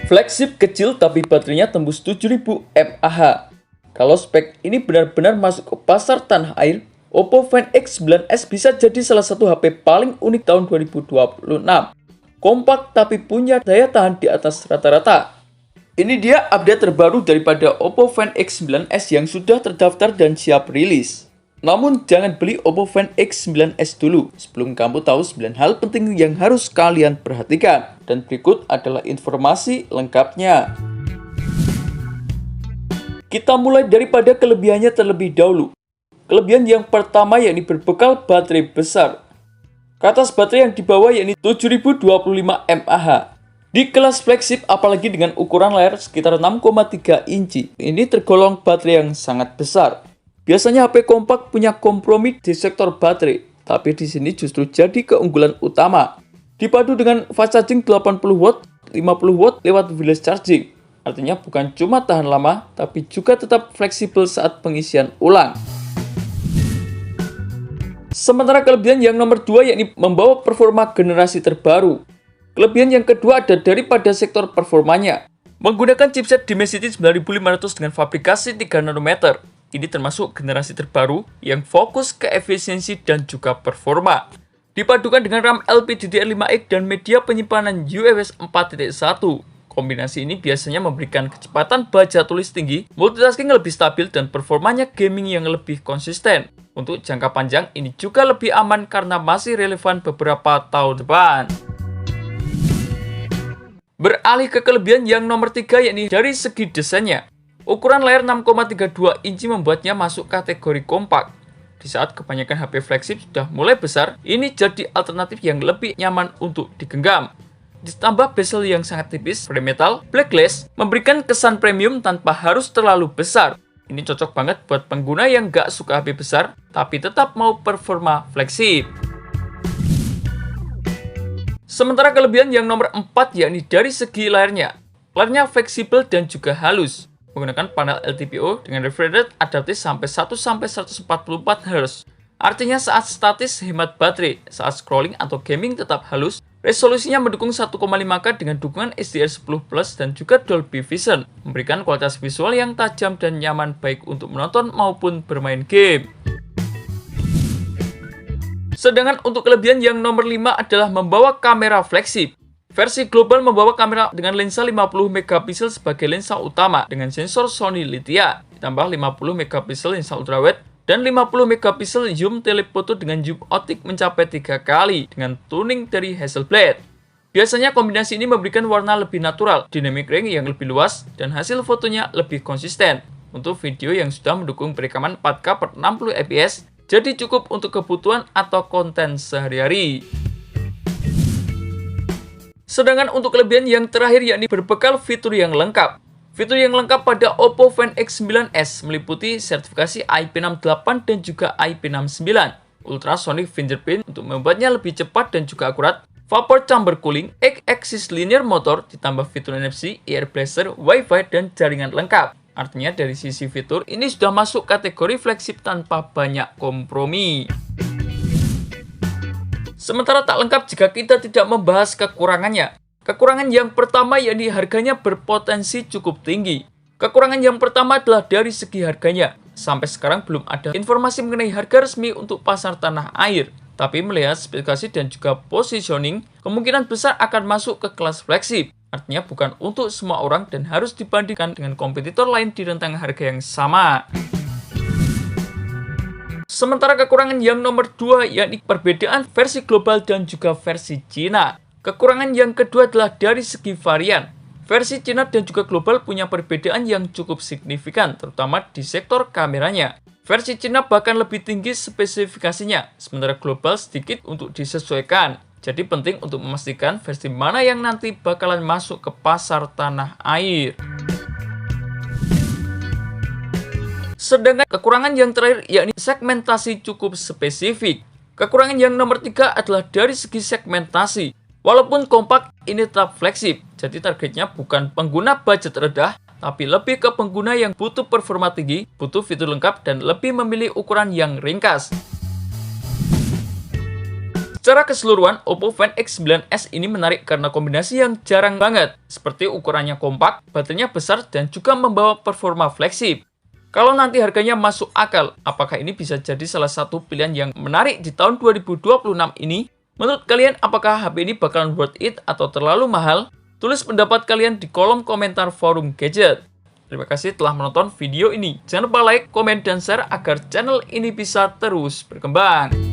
Flagship kecil tapi baterainya tembus 7000 mAh. Kalau spek ini benar-benar masuk ke pasar tanah air, Oppo Find X9s bisa jadi salah satu HP paling unik tahun 2026. Kompak tapi punya daya tahan di atas rata-rata. Ini dia update terbaru daripada Oppo Find X9s yang sudah terdaftar dan siap rilis. Namun jangan beli Oppo Find X9s dulu sebelum kamu tahu 9 hal penting yang harus kalian perhatikan. Dan berikut adalah informasi lengkapnya. Kita mulai daripada kelebihannya terlebih dahulu. Kelebihan yang pertama yakni berbekal baterai besar. Katas baterai yang dibawa yakni 7025 mAh. Di kelas flagship apalagi dengan ukuran layar sekitar 6,3 inci. Ini tergolong baterai yang sangat besar. Biasanya HP kompak punya kompromi di sektor baterai, tapi di sini justru jadi keunggulan utama. Dipadu dengan fast charging 80W, 50W lewat wireless charging. Artinya bukan cuma tahan lama, tapi juga tetap fleksibel saat pengisian ulang. Sementara kelebihan yang nomor 2 yakni membawa performa generasi terbaru. Kelebihan yang kedua ada daripada sektor performanya. Menggunakan chipset Dimensity 9500 dengan fabrikasi 3 nanometer. Ini termasuk generasi terbaru yang fokus ke efisiensi dan juga performa. Dipadukan dengan RAM LPDDR5X dan media penyimpanan UFS 4.1. Kombinasi ini biasanya memberikan kecepatan baca tulis tinggi, multitasking lebih stabil, dan performanya gaming yang lebih konsisten. Untuk jangka panjang, ini juga lebih aman karena masih relevan beberapa tahun depan. Beralih ke kelebihan yang nomor 3 yakni dari segi desainnya. Ukuran layar 6,32 inci membuatnya masuk kategori kompak. Di saat kebanyakan HP flagship sudah mulai besar, ini jadi alternatif yang lebih nyaman untuk digenggam. Ditambah bezel yang sangat tipis, frame metal, black glass, memberikan kesan premium tanpa harus terlalu besar. Ini cocok banget buat pengguna yang gak suka HP besar, tapi tetap mau performa flagship. Sementara kelebihan yang nomor 4 yakni dari segi layarnya. Layarnya fleksibel dan juga halus. Menggunakan panel LTPO dengan refresh rate adaptif sampai 1-144 Hz. Artinya saat statis hemat baterai, saat scrolling atau gaming tetap halus. Resolusinya mendukung 1,5K dengan dukungan HDR10+ dan juga Dolby Vision, memberikan kualitas visual yang tajam dan nyaman baik untuk menonton maupun bermain game. Sedangkan untuk kelebihan yang nomor 5 adalah membawa kamera flagship. Versi global membawa kamera dengan lensa 50MP sebagai lensa utama dengan sensor Sony Lithia, ditambah 50MP lensa ultrawide dan 50MP zoom telefoto dengan zoom optik mencapai 3 kali dengan tuning dari Hasselblad. Biasanya kombinasi ini memberikan warna lebih natural, dynamic range yang lebih luas, dan hasil fotonya lebih konsisten. Untuk video yang sudah mendukung perekaman 4K per 60fps, jadi cukup untuk kebutuhan atau konten sehari-hari. Sedangkan untuk kelebihan yang terakhir yakni berbekal fitur yang lengkap. Fitur yang lengkap pada Oppo Find X9s meliputi sertifikasi IP68 dan juga IP69, ultrasonic fingerprint untuk membuatnya lebih cepat dan juga akurat, vapor chamber cooling, X-axis linear motor, ditambah fitur NFC, air blaster, Wi-Fi, dan jaringan lengkap. Artinya dari sisi fitur ini sudah masuk kategori flagship tanpa banyak kompromi. Sementara tak lengkap jika kita tidak membahas kekurangannya. Kekurangan yang pertama yakni harganya berpotensi cukup tinggi. Kekurangan yang pertama adalah dari segi harganya. Sampai sekarang belum ada informasi mengenai harga resmi untuk pasar tanah air. Tapi melihat spesifikasi dan juga positioning, kemungkinan besar akan masuk ke kelas flagship. Artinya bukan untuk semua orang dan harus dibandingkan dengan kompetitor lain di rentang harga yang sama. Sementara kekurangan yang nomor 2 yakni perbedaan versi global dan juga versi Cina. Kekurangan yang kedua adalah dari segi varian. Versi Cina dan juga global punya perbedaan yang cukup signifikan, terutama di sektor kameranya. Versi Cina bahkan lebih tinggi spesifikasinya, sementara global sedikit untuk disesuaikan. Jadi penting untuk memastikan versi mana yang nanti bakalan masuk ke pasar tanah air. Sedangkan kekurangan yang terakhir yakni segmentasi cukup spesifik. Kekurangan yang nomor 3 adalah dari segi segmentasi. Walaupun kompak, ini tetap flagship. Jadi targetnya bukan pengguna budget rendah, tapi lebih ke pengguna yang butuh performa tinggi, butuh fitur lengkap, dan lebih memilih ukuran yang ringkas. Secara keseluruhan, Oppo Find X9s ini menarik karena kombinasi yang jarang banget, seperti ukurannya kompak, baterainya besar, dan juga membawa performa fleksib. Kalau nanti harganya masuk akal, apakah ini bisa jadi salah satu pilihan yang menarik di tahun 2026 ini? Menurut kalian, apakah HP ini bakalan worth it atau terlalu mahal? Tulis pendapat kalian di kolom komentar forum gadget. Terima kasih telah menonton video ini. Jangan lupa like, komen, dan share agar channel ini bisa terus berkembang.